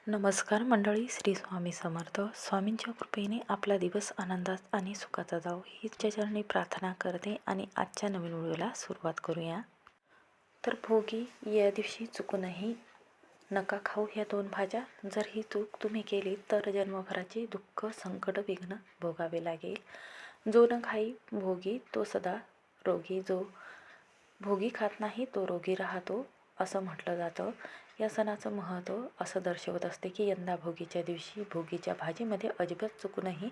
नमस्कार मंडळी, श्री स्वामी समर्थ. स्वामींच्या कृपेने आपला दिवस आनंदात आणि सुखाचा जाऊ हीच चरणी प्रार्थना करते आणि आजच्या नवीन व्हिडिओला सुरुवात करूया. तर भोगी या दिवशी चुकूनही नका खाऊ ह्या दोन भाज्या. जर ही चूक तुम्ही केली तर जन्मभराचे दुःख, संकट, विघ्न भोगावे लागेल. जो न खाई भोगी तो सदा रोगी, जो भोगी खात नाही तो रोगी राहतो असं म्हटलं जातं. या सणाचं महत्त्व असं दर्शवत असते की यंदा भोगीच्या दिवशी भोगीच्या भाजीमध्ये अजिबात चुकूनही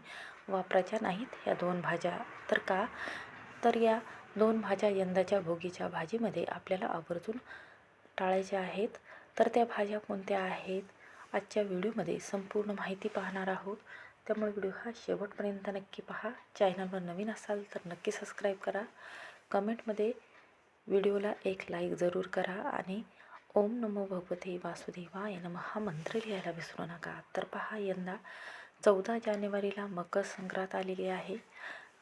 वापरायच्या नाहीत ह्या दोन भाज्या. तर का? तर या दोन भाज्या यंदाच्या भोगीच्या भाजीमध्ये आपल्याला आवर्जून टाळायच्या आहेत. तर त्या भाज्या कोणत्या आहेत आजच्या व्हिडिओमध्ये संपूर्ण माहिती पाहणार आहोत. त्यामुळे व्हिडिओ हा शेवटपर्यंत नक्की पहा. चॅनलवर नवीन असाल तर नक्की सबस्क्राईब करा. कमेंटमध्ये व्हिडिओला एक लाईक जरूर करा आणि ओम नमो भगवते वासुदेवाय नमः हा मंत्र लिहायला विसरू नका. तर पहा, यंदा 14 जानेवारीला मकर संक्रांत आलेली आहे.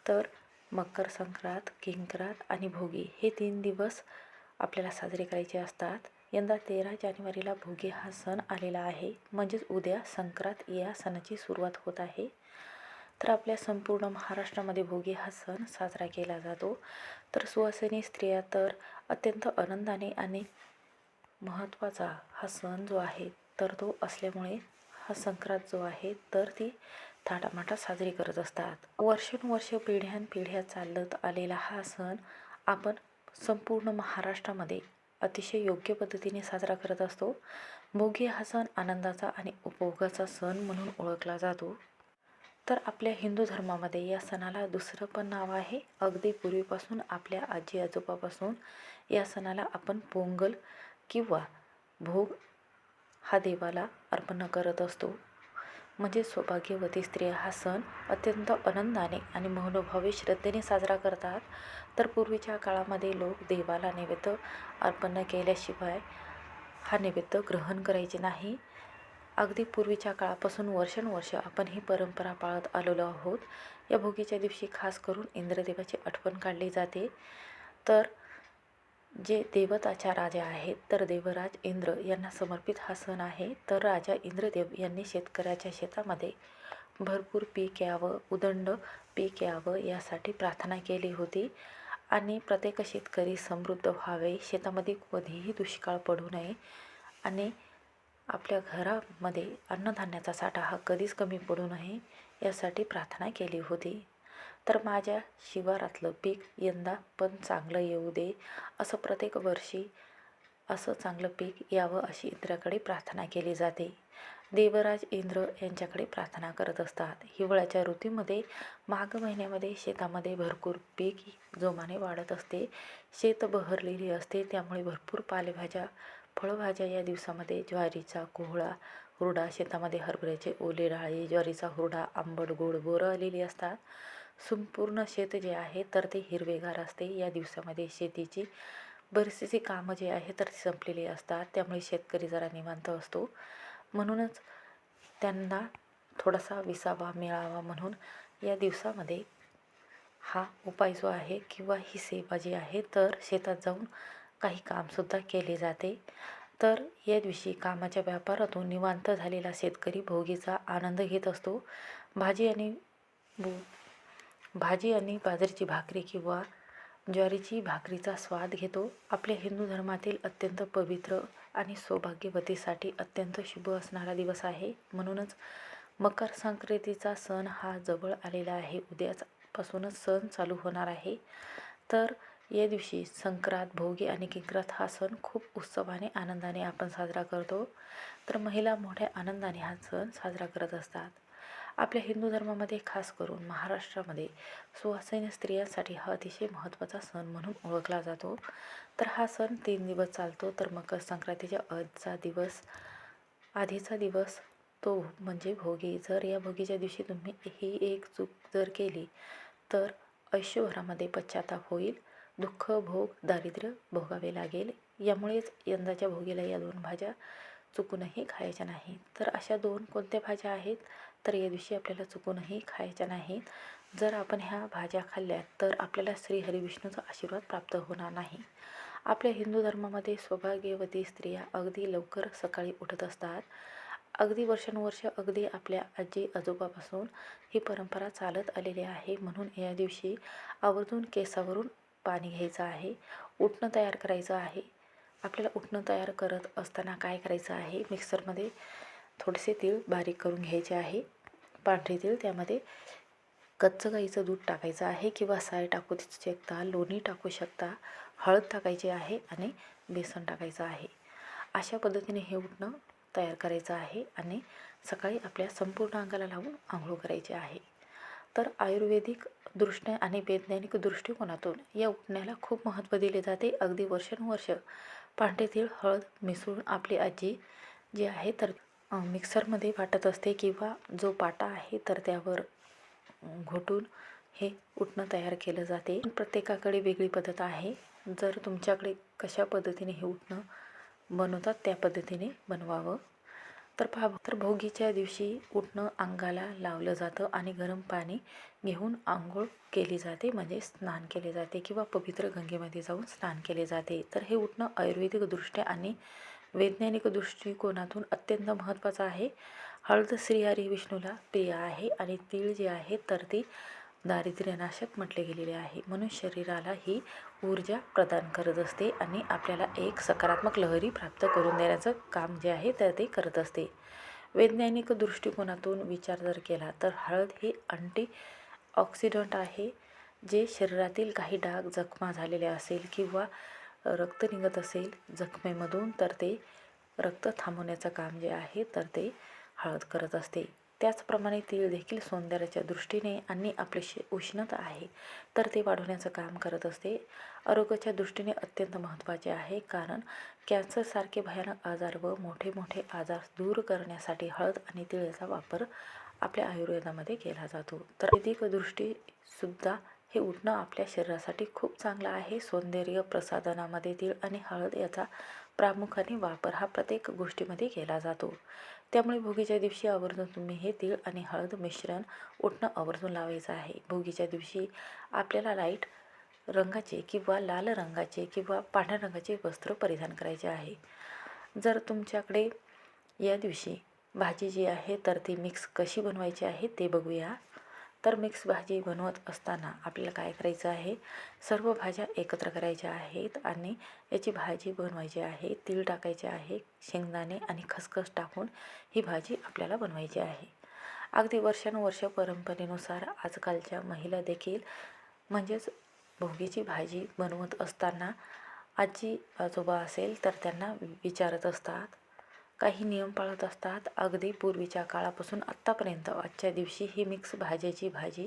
तर मकर संक्रांत, किंक्रांत आणि भोगी हे 3 दिवस आपल्याला साजरे करायचे असतात. यंदा 13 जानेवारीला भोगी हा सण आलेला आहे, म्हणजेच उद्या संक्रांत या सणाची सुरुवात होत आहे. तर आपल्या संपूर्ण महाराष्ट्रामध्ये भोगी हा सण साजरा केला जातो. तर सुवासिनी स्त्रिया तर अत्यंत आनंदाने आणि महत्त्वाचा हा सण जो आहे तर तो असल्यामुळे हा संक्रांत जो आहे तर ती थाटामाटात साजरी करत असतात. वर्षानुवर्ष पिढ्यानपिढ्या चालत आलेला हा सण आपण संपूर्ण महाराष्ट्रामध्ये अतिशय योग्य पद्धतीने साजरा करत असतो. भोगी हा सण आनंदाचा आणि उपभोगाचा सण म्हणून ओळखला जातो. तर आपल्या हिंदू धर्मामध्ये या सणाला दुसरं पण नाव आहे. अगदी पूर्वीपासून आपल्या आजी आजोबापासून या सणाला आपण पोंगल किंवा भोग हा देवाला अर्पण करत असतो. म्हणजे सौभाग्यवती स्त्रिया हा सण अत्यंत आनंदाने आणि मनोभावे श्रद्धेने साजरा करतात. तर पूर्वीच्या काळामध्ये लोक देवाला नैवेद्य अर्पण केल्याशिवाय हा नैवेद्य ग्रहण करायचे नाही. अगदी पूर्वीच्या काळापासून वर्षानुवर्ष आपण ही परंपरा पाळत आलेलो आहोत. या भोगीच्या दिवशी खास करून इंद्रदेवाची आठवण काढली जाते. तर जे देवताच्या राजा आहेत तर देवराज इंद्र यांना समर्पित हा सण आहे. तर राजा इंद्रदेव यांनी शेतकऱ्याच्या शेतामध्ये भरपूर पीक यावं, उदंड पीक यावं यासाठी प्रार्थना केली होती आणि प्रत्येक शेतकरी समृद्ध व्हावे, शेतामध्ये कधीही दुष्काळ पडू नये आणि आपल्या घरामध्ये अन्नधान्याचा साठा हा कधीच कमी पडू नये यासाठी प्रार्थना केली होती. तर माझ्या शिवारातलं पीक यंदा पण चांगलं येऊ दे, असं प्रत्येक वर्षी असं चांगलं पीक यावं अशी इंद्राकडे प्रार्थना केली जाते. देवराज इंद्र यांच्याकडे प्रार्थना करत असतात. हिवाळ्याच्या ऋतूमध्ये माघ महिन्यामध्ये शेतामध्ये भरपूर पीक जोमाने वाढत असते, शेत बहरलेली असते. त्यामुळे भरपूर पालेभाज्या, फळभाज्या या दिवसामध्ये ज्वारीचा कोहळा, हुरडा, शेतामध्ये हरभऱ्याचे ओले डाळे, ज्वारीचा हुरडा, आंबट गोड बोरं आलेली असतात. संपूर्ण शेत जे आहे तर ते हिरवेगार असते. या दिवसामध्ये शेतीची बरीचशी कामं जे आहे तर ती संपलेली असतात. त्यामुळे शेतकरी जरा निवांत असतो. म्हणूनच त्यांना थोडासा विसावा मिळावा म्हणून या दिवसामध्ये हा उपाय जो आहे किंवा ही सेवा जी आहे तर शेतात जाऊन काही कामसुद्धा केले जाते. तर या दिवशी कामाच्या व्यापारातून निवांत झालेला शेतकरी भोगीचा आनंद घेत असतो. भाजी आणि बाजरीची भाकरी किंवा ज्वारीची भाकरीचा स्वाद घेतो. आपल्या हिंदू धर्मातील अत्यंत पवित्र आणि सौभाग्यवतीसाठी अत्यंत शुभ असणारा दिवस आहे. म्हणूनच मकर संक्रांतीचा सण हा जवळ आलेला आहे. उद्यापासूनच सण चालू होणार आहे. तर या दिवशी संक्रांत, भोगी आणि किंक्रांत हा सण खूप उत्सवाने आनंदाने आपण साजरा करतो. तर महिला मोठ्या आनंदाने हा सण साजरा करत असतात. आपल्या हिंदू धर्मामध्ये खास करून महाराष्ट्रामध्ये सुवासिनी स्त्रियांसाठी हा अतिशय महत्त्वाचा सण म्हणून ओळखला जातो. तर हा सण 3 दिवस चालतो. तर मकर संक्रांतीच्या आधीचा दिवस तो म्हणजे भोगी. जर या भोगीच्या दिवशी तुम्ही ही एक चूक जर केली तर आयुष्यभरामध्ये पश्चाताप होईल, दुःख, भोग, दारिद्र्य भोगावे लागेल. यामुळेच यंदाच्या भोगीला या 2 भाज्या चुकूनही खायच्या नाहीत. तर अशा 2 कोणत्या भाज्या आहेत तर या दिवशी आपल्याला चुकूनही खायच्या नाहीत. जर आपण ह्या भाज्या खाल्ल्या तर आपल्याला श्री हरिविष्णूचा आशीर्वाद प्राप्त होणार नाही. आपल्या हिंदू धर्मामध्ये सौभाग्यवती स्त्रिया अगदी लवकर सकाळी उठत असतात अगदी वर्षानुवर्ष अगदी आपल्या आजी आजोबापासून ही परंपरा चालत आलेली आहे. म्हणून या दिवशी आवर्जून केसावरून पाणी घ्यायचं आहे, उटणं तयार करायचं आहे. आपल्याला उटणं तयार करत असताना काय करायचं आहे, मिक्सरमध्ये थोडेसे तीळ बारीक करून घ्यायचे आहे, पांढरे तीळ. त्यामध्ये कच्चं गाईचं दूध टाकायचं आहे किंवा साय टाकू शकता, लोणी टाकू शकता, हळद टाकायची आहे आणि बेसन टाकायचं आहे. अशा पद्धतीने हे उटणं तयार करायचं आहे आणि सकाळी आपल्या संपूर्ण अंगाला लावून आंघोळ करायची आहे. तर आयुर्वेदिक दृष्ट्या आणि वैज्ञानिक दृष्टिकोनातून या उटण्याला खूप महत्त्व दिले जाते. अगदी वर्षानुवर्ष पांढरे तीळ हळद मिसळून आपली आजी जी आहे तर मिक्सरमध्ये वाटत असते किंवा जो पाटा आहे तर त्यावर घोटून हे उटणं तयार केलं जाते. प्रत्येकाकडे वेगळी पद्धत आहे. जर तुमच्याकडे कशा पद्धतीने हे उटणं बनवतात त्या पद्धतीने बनवावं. तर भोगीच्या दिवशी उटणं अंगाला लावलं जातं आणि गरम पाणी घेऊन आंघोळ केली जाते, म्हणजे स्नान केले जाते किंवा पवित्र गंगेमध्ये जाऊन स्नान केले जाते. तर हे उटणं आयुर्वेदिकदृष्ट्या आणि वैज्ञानिक दृष्टिकोनातून अत्यंत महत्त्वाचं आहे. हळद श्रीहरी विष्णूला प्रिय आहे आणि तीळ जे आहे तर ती दारिद्र्यनाशक म्हटले गेलेले आहे. म्हणून शरीराला ही ऊर्जा प्रदान करत असते आणि आपल्याला एक सकारात्मक लहरी प्राप्त करून देण्याचं काम जे आहे तर ते करत असते. वैज्ञानिक दृष्टिकोनातून विचार जर केला तर हळद ही अँटीऑक्सिडंट आहे. जे शरीरातील काही डाग जखमा झालेले असेल किंवा रक्त निघत असेल जखमेमधून तर ते रक्त थांबवण्याचं काम जे आहे तर ते हळद करत असते. त्याचप्रमाणे तीळ देखील सौंदर्याच्या दृष्टीने आणि आपली उष्णता आहे तर ते वाढवण्याचं काम करत असते. आरोग्याच्या दृष्टीने अत्यंत महत्त्वाचे आहे, कारण कॅन्सरसारखे भयानक आजार व मोठे मोठे आजार दूर करण्यासाठी हळद आणि तिळाचा वापर आपल्या आयुर्वेदामध्ये केला जातो. तर वैदिक दृष्टीसुद्धा हे उटणं आपल्या शरीरासाठी खूप चांगलं आहे. सौंदर्य प्रसाधनामध्ये तीळ आणि हळद याचा प्रामुख्याने वापर हा प्रत्येक गोष्टीमध्ये केला जातो. त्यामुळे भोगीच्या दिवशी आवर्जून तुम्ही हे तीळ आणि हळद मिश्रण उटणं आवर्जून लावायचं आहे. भोगीच्या दिवशी आपल्याला लाईट रंगाचे किंवा लाल रंगाचे किंवा पांढऱ्या रंगाचे वस्त्र परिधान करायचे आहे. जर तुमच्याकडे या दिवशी भाजी जी आहे तर ती मिक्स कशी बनवायची आहे ते बघूया. तर मिक्स भाजी बनवत असताना आपल्याला काय करायचं आहे, सर्व भाज्या एकत्र करायच्या आहेत आणि याची भाजी बनवायची आहे. तीळ टाकायचे आहे, शेंगदाणे आणि खसखस टाकून ही भाजी आपल्याला बनवायची आहे. अगदी वर्षानुवर्ष परंपरेनुसार आजकालच्या महिला देखील म्हणजेच भोगीची भाजी बनवत असताना आजी आजोबा असेल तर त्यांना विचारत असतात, काही नियम पाळत असतात. अगदी पूर्वीच्या काळापासून आत्तापर्यंत आजच्या दिवशी ही मिक्स भाज्याची भाजी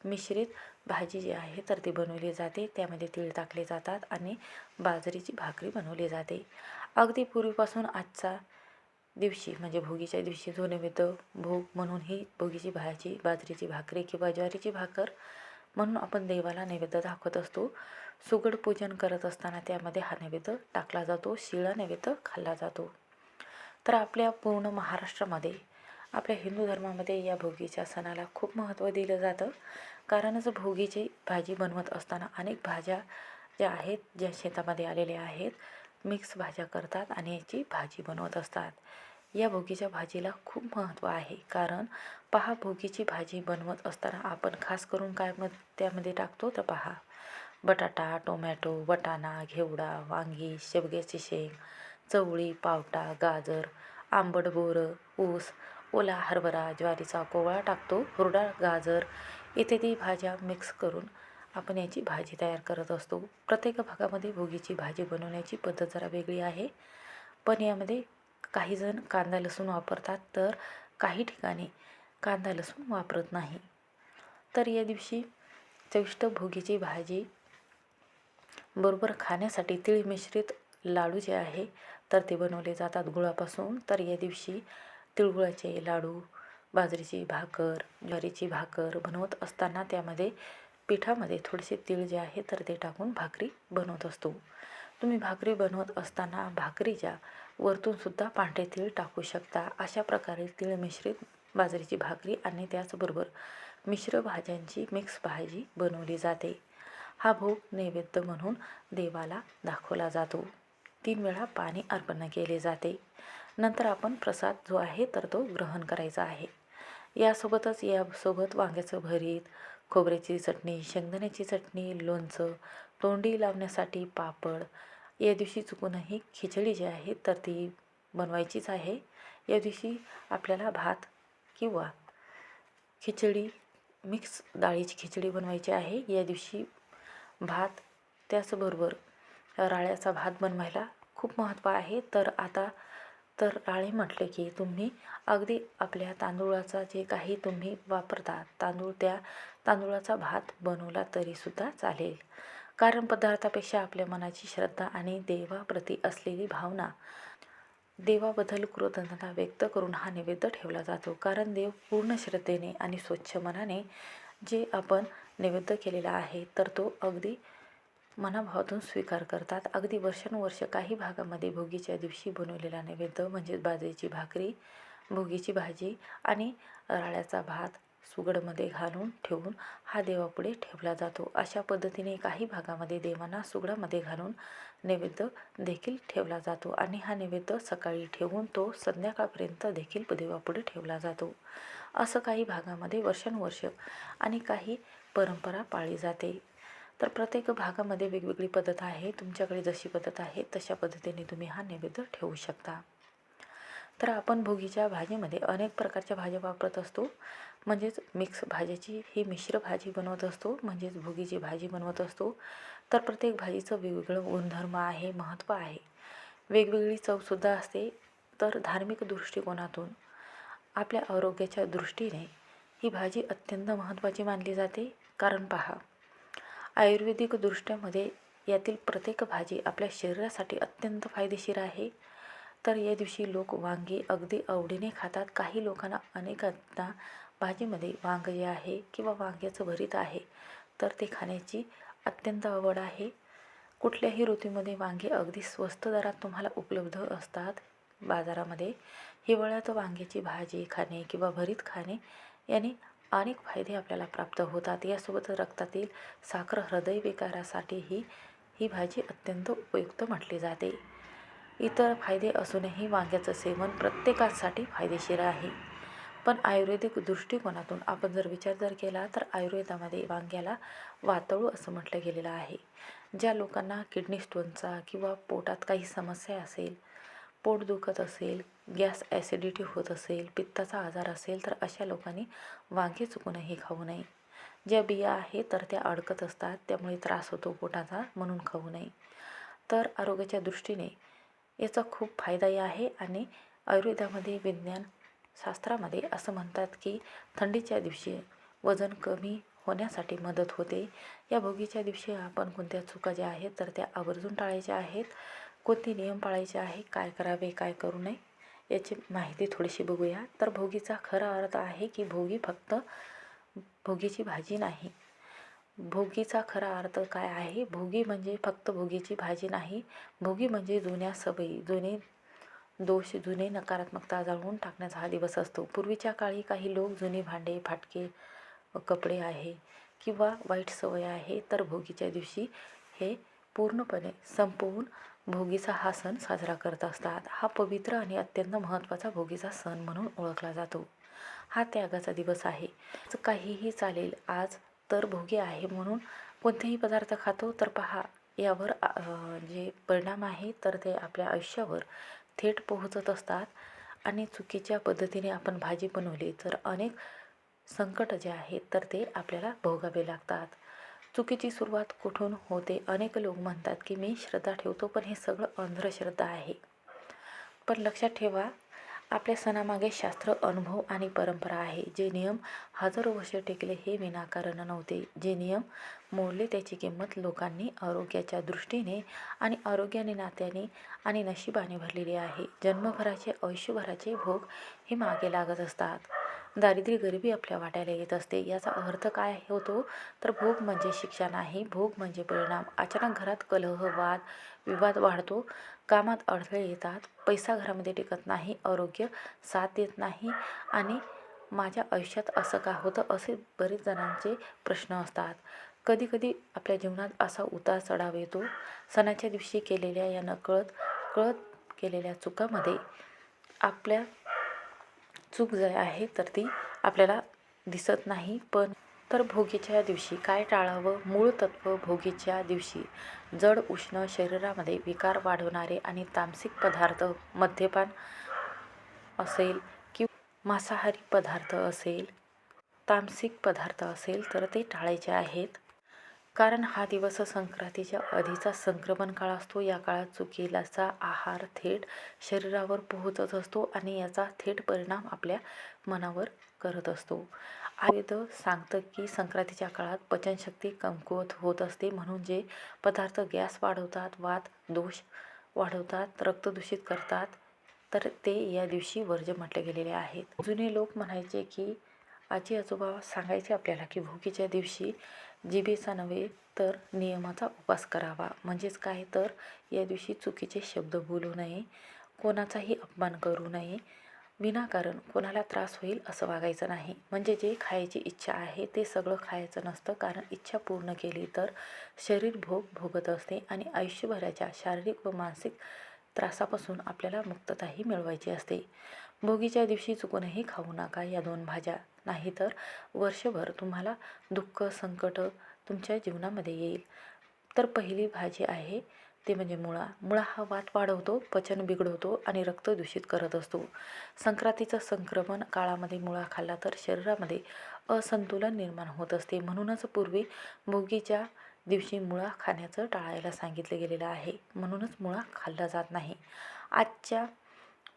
मिश्रित भाजी जी आहे तर ती बनवली जाते. त्यामध्ये तीळ टाकले जातात आणि बाजरीची भाकरी बनवली जाते. अगदी पूर्वीपासून आजचा दिवशी म्हणजे भोगीच्या दिवशी जो नैवेद्य भोग म्हणून ही भोगीची भाजी बाजरीची भाकरी किंवा ज्वारीची भाकर म्हणून आपण देवाला नैवेद्य दाखवत असतो. सुगड पूजन करत असताना त्यामध्ये हा नैवेद्य टाकला जातो, शिळा नैवेद्य खाल्ला जातो. तर आपल्या पूर्ण महाराष्ट्रामध्ये आपल्या हिंदू धर्मामध्ये या भोगीच्या सणाला खूप महत्त्व दिलं जातं. कारणच भोगीची भाजी बनवत असताना अनेक भाज्या ज्या आहेत ज्या शेतामध्ये आलेल्या आहेत मिक्स भाज्या करतात आणि याची भाजी बनवत असतात. या भोगीच्या भाजीला खूप महत्त्व आहे, कारण पहा भोगीची भाजी बनवत असताना आपण खास करून काय त्यामध्ये टाकतो तर पहा, बटाटा, टोमॅटो, वाटाणा, घेवडा, वांगी, शेवग्याची शेंग, चवळी, पावटा, गाजर, आंबट बोरं, ऊस, ओला हरभरा, ज्वारीचा कोवळा टाकतो, हुरडा, गाजर इत्यादी भाज्या मिक्स करून आपण याची भाजी तयार करत असतो. प्रत्येक भागामध्ये भोगीची भाजी बनवण्याची पद्धत जरा वेगळी आहे, पण यामध्ये काही जण कांदा लसूण वापरतात तर काही ठिकाणी कांदा लसूण वापरत नाही. तर या दिवशी चविष्ट भोगीची भाजी बरोबर खाण्यासाठी तीळ मिश्रित लाडू जे आहे तर ते बनवले जातात गुळापासून. तर या दिवशी तिळगुळाचे लाडू, बाजरीची भाकर, ज्वारीची भाकर बनवत असताना त्यामध्ये पिठामध्ये थोडेसे तीळ जे आहे तर ते टाकून भाकरी बनवत असतो. तुम्ही भाकरी बनवत असताना भाकरीच्या वरतूनसुद्धा पांढरे तीळ टाकू शकता. अशा प्रकारे तीळ मिश्रित बाजरीची भाकरी आणि त्याचबरोबर मिश्र भाज्यांची मिक्स भाजी बनवली जाते. हा भोग नैवेद्य म्हणून देवाला दाखवला जातो. 3 वेळा पाणी अर्पण केले जाते. नंतर आपण प्रसाद जो आहे तर तो ग्रहण करायचा आहे. यासोबत वांग्याचं भरीत, खोबऱ्याची चटणी, शेंगदाण्याची चटणी, लोणचं, तोंडी लावण्यासाठी पापड. या दिवशी चुकूनही खिचडी जी आहे तर ती बनवायचीच आहे. या दिवशी आपल्याला भात किंवा खिचडी, मिक्स डाळीची खिचडी बनवायची आहे. या दिवशी भात, त्याचबरोबर राळ्याचा भात बनवायला खूप महत्त्व आहे. तर राळे म्हटले की तुम्ही अगदी आपल्या तांदूळाचा जे काही तुम्ही वापरता त्या तांदूळाचा भात बनवला तरीसुद्धा चालेल. कारण पदार्थापेक्षा आपल्या मनाची श्रद्धा आणि देवाप्रती असलेली भावना, देवाबद्दल कृतज्ञता व्यक्त करून हा नैवेद्य ठेवला जातो. कारण देव पूर्ण श्रद्धेने आणि स्वच्छ मनाने जे आपण नैवेद्य केलेला आहे तर तो अगदी मनाभावातून स्वीकार करतात. अगदी वर्षानुवर्ष काही भागामध्ये भोगीच्या दिवशी बनवलेला नैवेद्य म्हणजेच बाजरीची भाकरी, भोगीची भाजी आणि राळ्याचा भात सुगडमध्ये घालून ठेवून हा देवापुढे ठेवला जातो. अशा पद्धतीने काही भागामध्ये देवांना सुगडामध्ये घालून नैवेद्य देखील ठेवला जातो आणि हा नैवेद्य सकाळी ठेवून तो संध्याकाळपर्यंत देखील देवापुढे ठेवला जातो. असं काही भागामध्ये वर्षानुवर्ष आणि काही परंपरा पाळली जाते. तर प्रत्येक भागामध्ये वेगवेगळी पद्धत आहे. तुमच्याकडे जशी पद्धत आहे तशा पद्धतीने तुम्ही हा नैवेद्य ठेवू शकता. तर आपण भोगीच्या भाजीमध्ये अनेक प्रकारच्या भाज्या वापरत असतो. म्हणजेच मिक्स भाज्याची ही मिश्र भाजी बनवत असतो, म्हणजेच भोगीची भाजी बनवत असतो. तर प्रत्येक भाजीचं वेगवेगळं गुणधर्म आहे, महत्त्व आहे, वेगवेगळी चवसुद्धा असते. तर धार्मिक दृष्टिकोनातून आपल्या आरोग्याच्या दृष्टीने ही भाजी अत्यंत महत्त्वाची मानली जाते. कारण पहा, आयुर्वेदिक दृष्ट्यामध्ये यातील प्रत्येक भाजी आपल्या शरीरासाठी अत्यंत फायदेशीर आहे. तर या दिवशी लोक वांगी अगदी आवडीने खातात. काही लोकांना, अनेकांना भाजीमध्ये वांग जे आहे किंवा वांग्याचं भरीत आहे तर ते खाण्याची अत्यंत आवड आहे. कुठल्याही ऋतूमध्ये वांगे अगदी स्वस्त दरात तुम्हाला उपलब्ध असतात बाजारामध्ये. हिवाळ्यात वांग्याची भाजी खाणे किंवा भरीत खाणे याने अनेक फायदे आपल्याला प्राप्त होतात. यासोबत रक्तातील साखर, हृदयविकारासाठीही ही भाजी अत्यंत उपयुक्त म्हटली जाते. इतर फायदे असूनही वांग्याचं सेवन प्रत्येकासाठी फायदेशीर आहे. पण आयुर्वेदिक दृष्टिकोनातून आपण जर विचार केला तर आयुर्वेदामध्ये वांग्याला वातळू असं म्हटलं गेलेलं आहे. ज्या लोकांना किडनी स्टोनचा किंवा पोटात काही समस्या असेल, पोट दुखत असेल, गॅस ॲसिडिटी होत असेल, पित्ताचा आजार असेल तर अशा लोकांनी वांगे चुकूनही खाऊ नये. ज्या बिया आहेत तर त्या अडकत असतात, त्यामुळे त्रास होतो पोटाचा, म्हणून खाऊ नये. तर आरोग्याच्या दृष्टीने याचा खूप फायदाही आहे. आणि आयुर्वेदामध्ये, विज्ञान शास्त्रामध्ये असं म्हणतात की थंडीच्या दिवशी वजन कमी होण्यासाठी मदत होते. या भोगीच्या दिवशी आपण कोणत्या चुका ज्या आहेत तर त्या आवर्जून टाळायच्या आहेत. कोणते नियम पाळायचे आहे, काय करावे, काय करू नये याची माहिती थोडीशी बघूया. तर भोगीचा खरा अर्थ आहे की भोगी फक्त भोगीची भाजी नाही. भोगीचा खरा अर्थ काय आहे? भोगी म्हणजे फक्त भोगीची भाजी नाही. भोगी म्हणजे जुन्या सवयी, जुने दोष, जुने नकारात्मकता जाळून टाकण्याचा हा दिवस असतो. पूर्वीच्या काळी काही लोक जुनी भांडे, फाटके कपडे आहे किंवा वाईट सवय आहे तर भोगीच्या दिवशी हे पूर्णपणे संपवून भोगीचा हा सण साजरा करत असतात. हा पवित्र आणि अत्यंत महत्त्वाचा भोगीचा सण म्हणून ओळखला जातो. हा त्यागाचा दिवस आहे. काहीही चालेल, आज तर भोगी आहे म्हणून कोणतेही पदार्थ खातो तर पहा, यावर जे परिणाम आहे तर ते आपल्या आयुष्यावर थेट पोहोचत असतात. आणि चुकीच्या पद्धतीने आपण भाजी बनवली तर अनेक संकट जे आहेत तर ते आपल्याला भोगावे लागतात. चुकीची सुरुवात कुठून होते? अनेक लोक म्हणतात की मी श्रद्धा ठेवतो, पण हे सगळं अंधश्रद्धा आहे. पण लक्षात ठेवा, आपल्या सणामागे शास्त्र, अनुभव आणि परंपरा आहे. जे नियम हजारो वर्ष टिकले हे विनाकारण नव्हते. जे नियम मोडले त्याची किंमत लोकांनी आरोग्याच्या दृष्टीने आणि आरोग्याने, नात्याने आणि नशिबाने भरलेली आहे. जन्मभराचे, आयुष्यभराचे भोग हे मागे लागत असतात. दारिद्र्य, गरिबी आपल्या वाट्याला येत असते. याचा अर्थ काय होतो? तर भोग म्हणजे शिक्षा नाही, भोग म्हणजे परिणाम. अचानक घरात कलह, वाद विवाद वाढतो, कामात अडथळे येतात, पैसा घरामध्ये टिकत नाही, आरोग्य साथ देत नाही आणि माझ्या आयुष्यात असं का होतं, असे बरेच जणांचे प्रश्न असतात. कधीकधी आपल्या जीवनात असा उतार चढाव येतो. सणाच्या दिवशी केलेल्या या नकळत केलेल्या चुकामध्ये आपल्या चूक जी आहे तर ती आपल्याला दिसत नाही. पण तर भोगीच्या दिवशी काय टाळावं? मूळ तत्त्व भोगीच्या दिवशी जड उष्ण शरीरामध्ये विकार वाढवणारे आणि तामसिक पदार्थ, मद्यपान असेल किंवा मांसाहारी पदार्थ असेल, तामसिक पदार्थ असेल तर ते टाळायचे आहेत. कारण हा दिवस संक्रांतीच्या आधीचा संक्रमण काळ असतो. या काळात चुकीचा आहार थेट शरीरावर पोहोचत असतो आणि याचा थेट परिणाम आपल्या मनावर करत असतो. आयुर्वेद सांगतं की संक्रांतीच्या काळात पचनशक्ती कमकुवत होत असते, म्हणून जे पदार्थ गॅस वाढवतात, वात दोष वाढवतात, रक्त दूषित करतात, तर ते या दिवशी वर्ज्य म्हटले गेलेले आहेत. जुने लोक म्हणायचे की आजी आजोबा सांगायचे आपल्याला की भोगीच्या दिवशी जिभेचा नव्हे तर नियमाचा उपवास करावा. म्हणजेच काय तर या दिवशी चुकीचे शब्द बोलू नये, कोणाचाही अपमान करू नये, विनाकारण कोणाला त्रास होईल असं वागायचं नाही. म्हणजे जे खायची इच्छा आहे ते सगळं खायचं नसतं, कारण इच्छा पूर्ण केली तर शरीर भोगत असते आणि आयुष्यभराच्या शारीरिक व मानसिक त्रासापासून आपल्याला मुक्तताही मिळवायची असते. भोगीच्या दिवशी चुकूनही खाऊ नका या 2 भाज्या, नाहीतर वर्षभर तुम्हाला दुःख, संकट तुमच्या जीवनामध्ये येईल. तर पहिली भाजी आहे ते म्हणजे मुळा. मुळा हा वात वाढवतो, पचन बिघडवतो आणि रक्त दूषित करत असतो. संक्रांतीचं संक्रमण काळामध्ये मुळा खाल्ला तर शरीरामध्ये असंतुलन निर्माण होत असते. म्हणूनच पूर्वी भोगीच्या दिवशी मुळा खाण्याचं टाळायला सांगितलं गेलेलं आहे. म्हणूनच मुळा खाल्ला जात नाही. आजच्या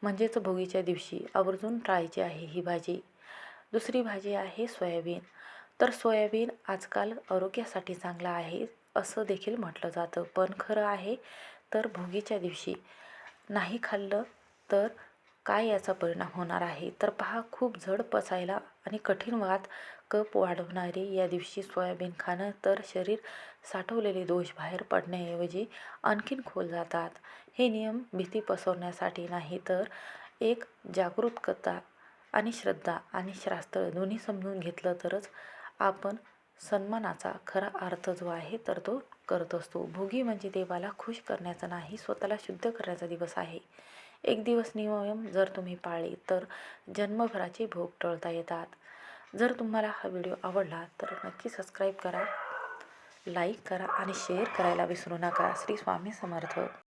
म्हणजेच भोगीच्या दिवशी आवर्जून टाळायची आहे ही भाजी. दुसरी भाजी आहे सोयाबीन. तर सोयाबीन आजकाल आरोग्यासाठी चांगला आहे असं देखील म्हटलं जातं. पण खरं आहे तर भोगीच्या दिवशी नाही खाल्लं तर काय याचा परिणाम होणार आहे? तर पहा, खूप जड पचायला आणि कठीण वात कफ वाढवणारे या दिवशी सोयाबीन खाणं तर शरीर साठवलेले दोष बाहेर पडण्याऐवजी आणखीन खोल जातात. हे नियम भीती पसरवण्यासाठी नाही, तर एक जागरूकता आणि श्रद्धा आणि शास्त्र दोन्ही समजून घेतलं तरच आपण सन्मानाचा खरा अर्थ जो आहे तर तो करत असतो. भोगी म्हणजे देवाला खुश करण्याचा नाही, स्वतःला शुद्ध करण्याचा दिवस आहे. एक दिवस नियम जर तुम्ही पाळले तर जन्मभराचे भोग टळता येतात. जर तुम्हाला हा व्हिडिओ आवडला तर नक्की सबस्क्राईब करा, लाईक करा आणि शेअर करायला विसरू नका. श्री स्वामी समर्थ.